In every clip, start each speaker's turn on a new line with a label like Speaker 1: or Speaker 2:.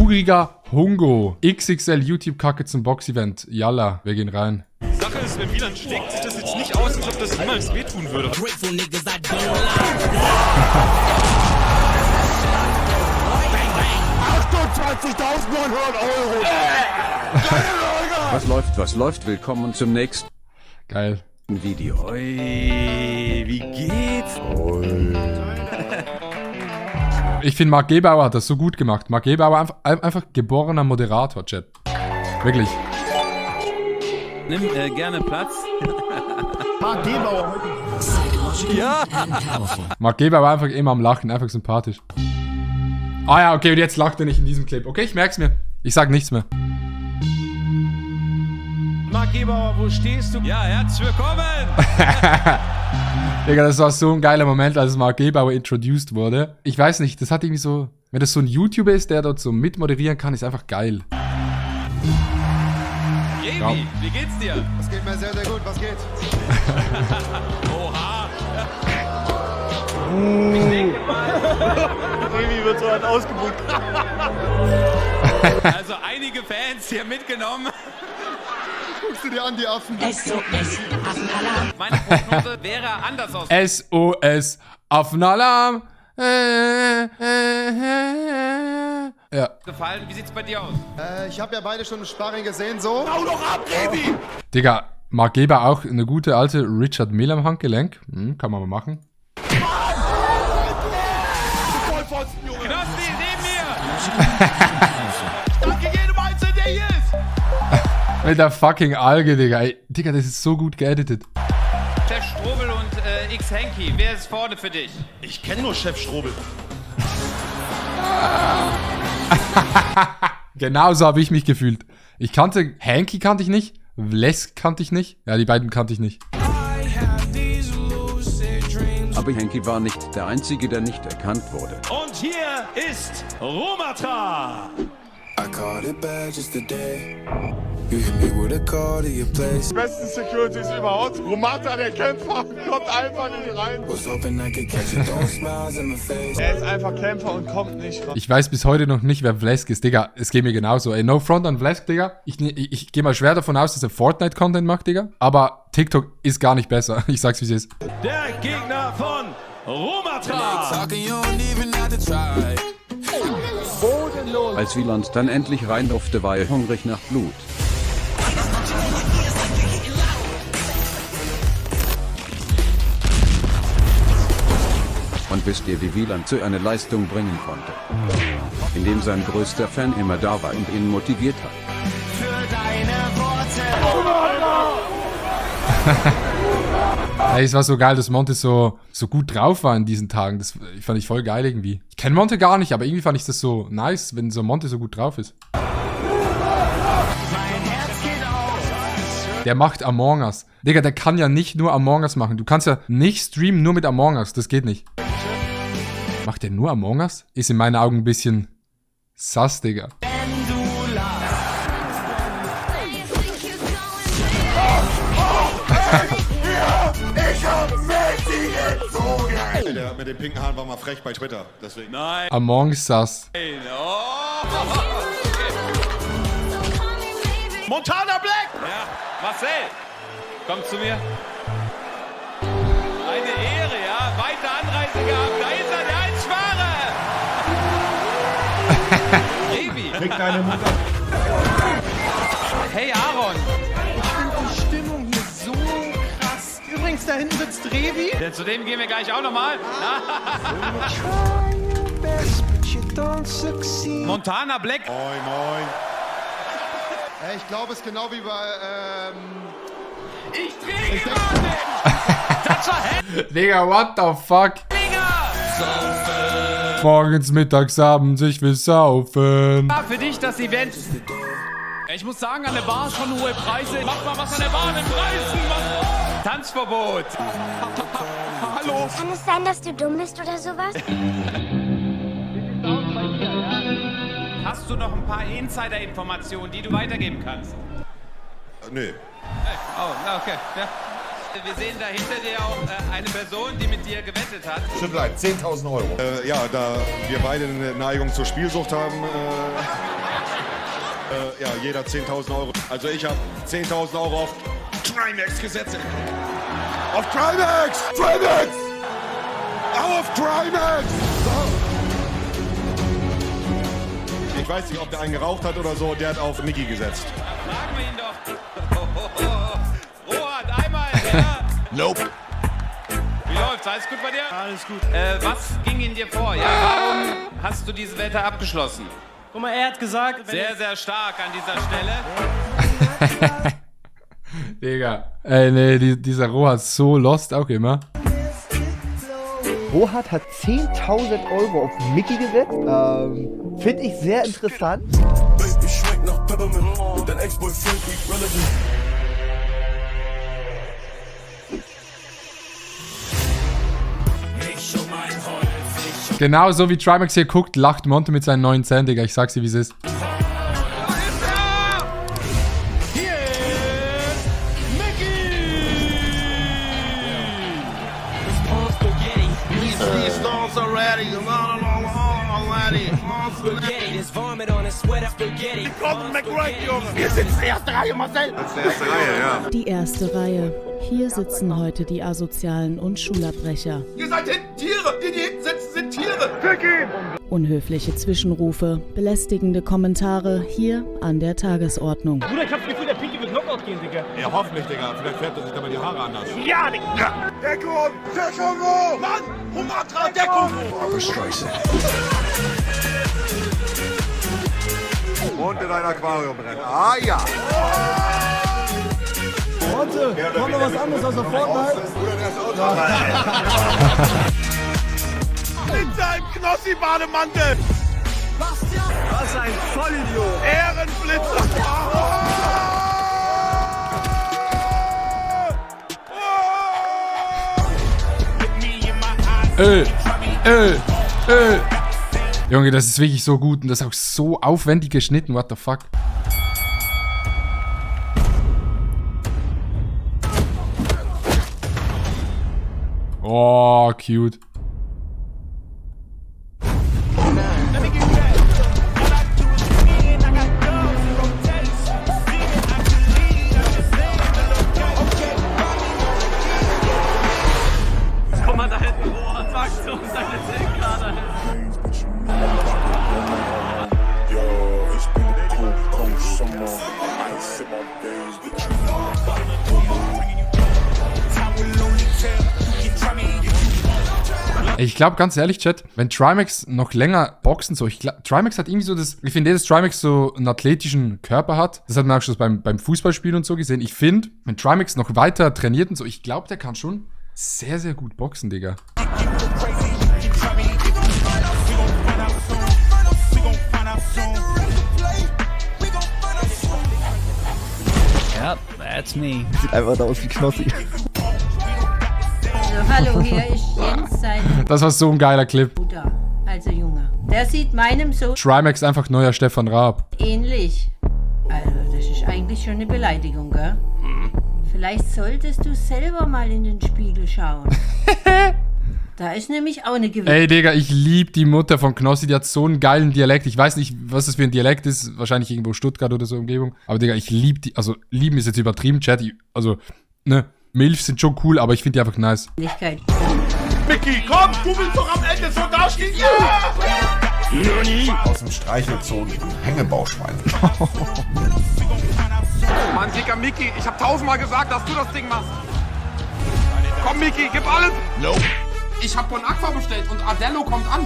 Speaker 1: Uriger Hungo. XXL YouTube-Kacke zum Box-Event. Yalla, wir gehen rein.
Speaker 2: Sache ist, wenn Wieland schlägt, sieht das jetzt nicht aus, als ob das niemals wehtun würde.
Speaker 3: 28.900 €! Was läuft? Willkommen zum nächsten
Speaker 1: Geil.
Speaker 3: Video.
Speaker 2: Ui, wie geht's?
Speaker 1: Ich finde, Marc Gebauer hat das so gut gemacht. Marc Gebauer einfach geborener Moderator, Chat. Wirklich.
Speaker 4: Nimm gerne Platz.
Speaker 5: Marc Gebauer.
Speaker 4: Ja.
Speaker 1: Marc Gebauer einfach immer am Lachen, einfach sympathisch. Ah ja, okay, und jetzt lacht er nicht in diesem Clip. Okay, ich merk's mir. Ich sag nichts mehr.
Speaker 5: Marc Gebauer, wo stehst du?
Speaker 4: Ja, herzlich willkommen.
Speaker 1: Digga, das war so ein geiler Moment, als Marc Gebauer introduced wurde. Ich weiß nicht, das hat irgendwie so... Wenn das so ein YouTuber ist, der dort so mitmoderieren kann, ist einfach geil.
Speaker 4: Jebi,
Speaker 1: Ja.
Speaker 4: wie geht's dir?
Speaker 5: Das geht mir sehr, sehr gut. Was geht?
Speaker 4: Oha.
Speaker 5: Irgendwie wird so halt ausgebucht.
Speaker 4: Also einige Fans hier mitgenommen.
Speaker 5: Guckst du dir an, die Affen?
Speaker 6: SOS Affenalarm.
Speaker 4: Meine Prognose wäre anders aus.
Speaker 1: SOS Affenalarm. Ja.
Speaker 4: Gefallen. Wie sieht's bei dir aus?
Speaker 5: Ich habe ja beide schon im Sparring gesehen, so. Hau doch ab, Revi!
Speaker 1: Digga, Marc Gebauer auch eine gute alte Richard Mille am Handgelenk. Kann man mal machen.
Speaker 5: Vollpfosten, Junge!
Speaker 4: Knossi, neben mir!
Speaker 5: Danke jedem Einzelnen, der hier ist!
Speaker 1: Mit der fucking Alge, Digga. Ey, Digga, das ist so gut geeditet.
Speaker 4: Chef Strobel und X Henky, wer ist vorne für dich?
Speaker 5: Ich kenne nur Chef Strobel.
Speaker 1: Genau so habe ich mich gefühlt. Hanky kannte ich nicht. Vlesk kannte ich nicht. Ja, die beiden kannte ich nicht.
Speaker 3: Aber Henky war nicht der Einzige, der nicht erkannt wurde.
Speaker 2: Und hier ist Romatra.
Speaker 7: I caught it bad just today. You hit me with a call to your place.
Speaker 5: Besten Securities überhaupt. Romata, der Kämpfer, kommt einfach nicht rein.
Speaker 7: Was hoping I could catch it, don't smiles in my face.
Speaker 5: Er ist einfach Kämpfer und kommt nicht rein.
Speaker 1: Ich weiß bis heute noch nicht, wer Vlesk ist, Digga. Es geht mir genauso. Ey, no front an Vlesk, Digga. Ich gehe mal schwer davon aus, dass er Fortnite-Content macht, Digga. Aber TikTok ist gar nicht besser. Ich sag's, wie es ist.
Speaker 2: Der Gegner von Romatra.
Speaker 7: Talking, you don't even have to try.
Speaker 3: Als Wieland dann endlich rein durfte, war er hungrig nach Blut. Und wisst ihr, wie Wieland so eine Leistung bringen konnte? Indem sein größter Fan immer da war und ihn motiviert hat.
Speaker 1: Ey, es war so geil, dass Monte so gut drauf war in diesen Tagen. Das fand ich voll geil irgendwie. Ich kenne Monte gar nicht, aber irgendwie fand ich das so nice, wenn so Monte so gut drauf ist. Der macht Among Us. Digga, der kann ja nicht nur Among Us machen. Du kannst ja nicht streamen nur mit Among Us. Das geht nicht. Macht der nur Among Us? Ist in meinen Augen ein bisschen sass, Digga.
Speaker 8: Der mit den pinken Haaren war mal frech bei Twitter, deswegen.
Speaker 4: Nein.
Speaker 1: Among Us.
Speaker 4: Oh.
Speaker 2: Montana Black.
Speaker 4: Ja, Marcel, komm zu mir. Eine Ehre, ja. Weite Anreise gehabt. Da ist er, der Einschwarer. Revi.
Speaker 5: Fick deine Mutter.
Speaker 4: Hey, Aaron.
Speaker 5: Ich finde die Stimmung hier so krass. Übrigens, da hinten sitzt Revi.
Speaker 4: Denn zu dem gehen wir gleich auch nochmal. Montana Black.
Speaker 8: Moin, moin.
Speaker 5: Ich glaube, es ist genau wie bei,
Speaker 4: Ich kriege gerade. Das war
Speaker 1: Digga, what the fuck?
Speaker 4: Hellinger.
Speaker 1: Morgens, mittags, abends, ich will saufen.
Speaker 4: Ja, für dich das Event. Ich muss sagen, an der Bar schon hohe Preise. Mach mal was an der Bar an den Preisen. Was? Tanzverbot.
Speaker 5: hallo.
Speaker 9: Kann es sein, dass du dumm bist oder sowas?
Speaker 4: Hast du noch ein paar Insider-Informationen, die du weitergeben kannst?
Speaker 8: Nö.
Speaker 4: Oh, na okay. Ja. Wir sehen da hinter dir auch eine Person, die mit dir gewettet hat.
Speaker 8: Stimmt leid, 10.000 €. Ja, da wir beide eine Neigung zur Spielsucht haben, Ja, jeder 10.000 Euro. Also ich habe 10.000 Euro auf Trimax gesetzt. Auf Trimax! Trimax! Auf Trimax! Ich weiß nicht, ob der einen geraucht hat oder so. Der hat auf Mickey gesetzt.
Speaker 4: Fragen wir ihn doch. Rohat, einmal. Ja.
Speaker 8: Nope.
Speaker 4: Wie läuft's? Alles gut bei dir?
Speaker 5: Alles gut.
Speaker 4: Was ging in dir vor? Ja, warum hast du diese Wette abgeschlossen?
Speaker 5: Guck mal, er hat gesagt...
Speaker 4: Sehr, sehr stark an dieser Stelle.
Speaker 1: Digga. Ey, nee, dieser Rohat ist so lost auch immer.
Speaker 10: Rohat hat 10.000 Euro auf Mickey gesetzt. Finde ich sehr interessant.
Speaker 1: Genau so wie Trimax hier guckt, lacht Monte mit seinen neuen Zähnen, Digga. Ich sag's dir, wie es ist.
Speaker 5: Wir sitzen die erste Reihe, Marcel!
Speaker 8: Das ist die erste Reihe, ja.
Speaker 6: Die erste Reihe. Hier sitzen heute die Asozialen und Schulabbrecher.
Speaker 5: Ihr seid hinten Tiere! Die hinten sitzen, sind Tiere!
Speaker 6: Unhöfliche Zwischenrufe, belästigende Kommentare hier an der Tagesordnung.
Speaker 5: Bruder, ich hab das Gefühl, der Pinky wird Knockout gehen, Digga.
Speaker 8: Ja, hoffentlich, Digga. Vielleicht färbt er sich dabei die Haare anders.
Speaker 5: Ja, Digga! Deckung! Deckung! Mann! Humatra, Deckung!
Speaker 8: Und in ein Aquarium rennen. Ah, ja.
Speaker 10: Monte, kommt noch was anderes außer Fortnite?
Speaker 5: In seinem Knossi-Bademantel! Was ein Vollidiot! Ehrenblitzer!
Speaker 1: Junge, das ist wirklich so gut und das ist auch so aufwendig geschnitten. What the fuck? Oh, cute.
Speaker 4: Komm mal da hinten, Rohat, sagst du uns deine 10 Grad.
Speaker 1: Ich glaube, ganz ehrlich, Chat, wenn Trimax noch länger boxen so, Trimax hat irgendwie so das, ich finde, dass Trimax so einen athletischen Körper hat. Das hat man auch schon beim Fußballspielen und so gesehen. Ich finde, wenn Trimax noch weiter trainiert und so, ich glaube, der kann schon sehr, sehr gut boxen, Digga.
Speaker 10: Ja, that's me. Sieht einfach da aus wie Knossi.
Speaker 6: Also, hallo, hier ist Jens, sein
Speaker 1: Das war so ein geiler Clip.
Speaker 6: Bruder, also Junge. Der sieht meinem so
Speaker 1: Trimax einfach neuer Stefan Raab.
Speaker 6: ähnlich. Also, das ist eigentlich schon eine Beleidigung, gell? Vielleicht solltest du selber mal in den Spiegel schauen. Da ist nämlich auch eine gewisse...
Speaker 1: Ey, Digga, ich lieb die Mutter von Knossi, die hat so einen geilen Dialekt. Ich weiß nicht, was das für ein Dialekt ist. Wahrscheinlich irgendwo Stuttgart oder so Umgebung. Aber, Digga, ich lieb die, also lieben ist jetzt übertrieben, Chat. Also, ne, Milfs sind schon cool, aber ich finde die einfach nice.
Speaker 5: Mickey, komm! Du willst doch am Ende so dastehen! Ja!
Speaker 8: Aus dem Streichelzoo, Hängebauschwein.
Speaker 2: Mann, dicker Mickey, ich hab 1000-mal gesagt, dass du das Ding machst. Komm, Mickey, gib alles.
Speaker 8: Nope.
Speaker 2: Ich hab Bon Aqua bestellt und Adello kommt an.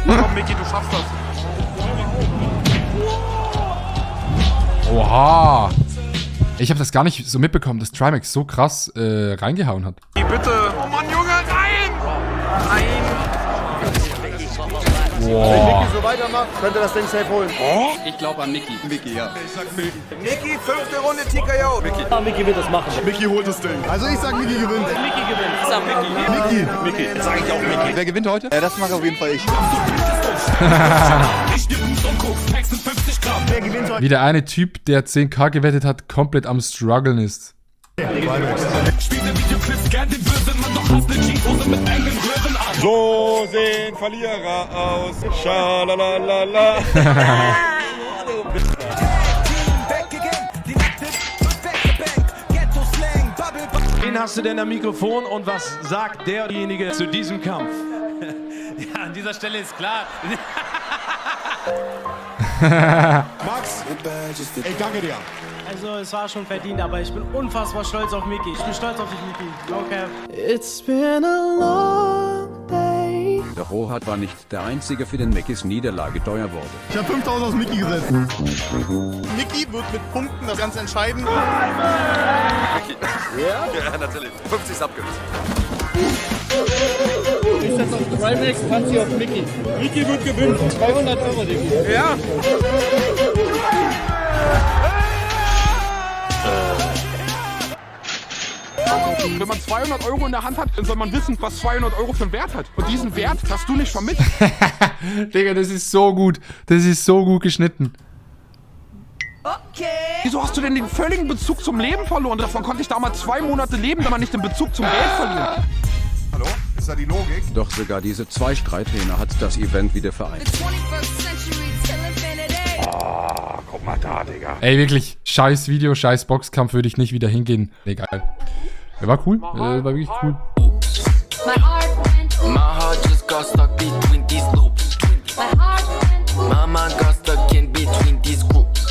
Speaker 2: Komm, Mickey, du schaffst das.
Speaker 1: Oha. Ich habe das gar nicht so mitbekommen, dass Trimax so krass reingehauen hat.
Speaker 2: Bitte. Oh Mann, Junge, nein! Nein!
Speaker 1: Wow.
Speaker 10: Wenn Mickey so weitermacht, könnte das Ding safe holen.
Speaker 4: Ich glaube an Mickey.
Speaker 8: Mickey, ja. Ich sag Mickey.
Speaker 2: Mickey, 5. Runde TKO. Mickey.
Speaker 10: Ja, Mickey wird das machen.
Speaker 8: Mickey holt das Ding. Also ich sag Mickey gewinnt.
Speaker 5: Mickey gewinnt.
Speaker 4: Sag Mickey.
Speaker 8: Mickey. Sag ich auch Mickey.
Speaker 1: Wer gewinnt heute?
Speaker 10: Ja, das mache auf jeden Fall ich. Wer gewinnt heute?
Speaker 1: Wie der eine Typ, der 10.000 gewettet hat, komplett am struggeln ist.
Speaker 8: So sehen Verlierer aus. Schalalala.
Speaker 11: Wen hast du denn am Mikrofon und was sagt derjenige zu diesem Kampf?
Speaker 4: Ja, an dieser Stelle ist klar.
Speaker 8: Max, ich danke dir.
Speaker 5: Also es war schon verdient, aber ich bin unfassbar stolz auf Micky. Ich bin stolz auf dich, Micky. Okay. It's been a long day.
Speaker 3: Doch Rohat war nicht der Einzige, für den Mickys Niederlage teuer wurde.
Speaker 12: Ich habe 5.000 aus Micky gesetzt. Micky wird mit Punkten das Ganze entscheiden.
Speaker 2: Micky. Ja, natürlich. 50 ist abgerissen.
Speaker 5: Ich setze auf Trimax, Panzi auf Micky. Micky wird gewinnen. 200 €, Diggi.
Speaker 2: Ja. Wenn man 200 € in der Hand hat, dann soll man wissen, was 200 € für einen Wert hat. Und diesen Wert hast du nicht vermittelt.
Speaker 1: Digga, das ist so gut. Das ist so gut geschnitten.
Speaker 2: Okay. Wieso hast du denn den völligen Bezug zum Leben verloren? Davon konnte ich damals 2 Monate leben, aber nicht den Bezug zum Geld verlieren.
Speaker 8: Hallo? Ist da die Logik?
Speaker 3: Doch sogar diese 2 Streithähne hat das Event wieder vereint.
Speaker 2: Ah, guck mal da, Digga.
Speaker 1: Ey, wirklich, scheiß Video, scheiß Boxkampf, würde ich nicht wieder hingehen. Egal. Der war cool. War wirklich cool.
Speaker 13: My heart just got stuck between these loops.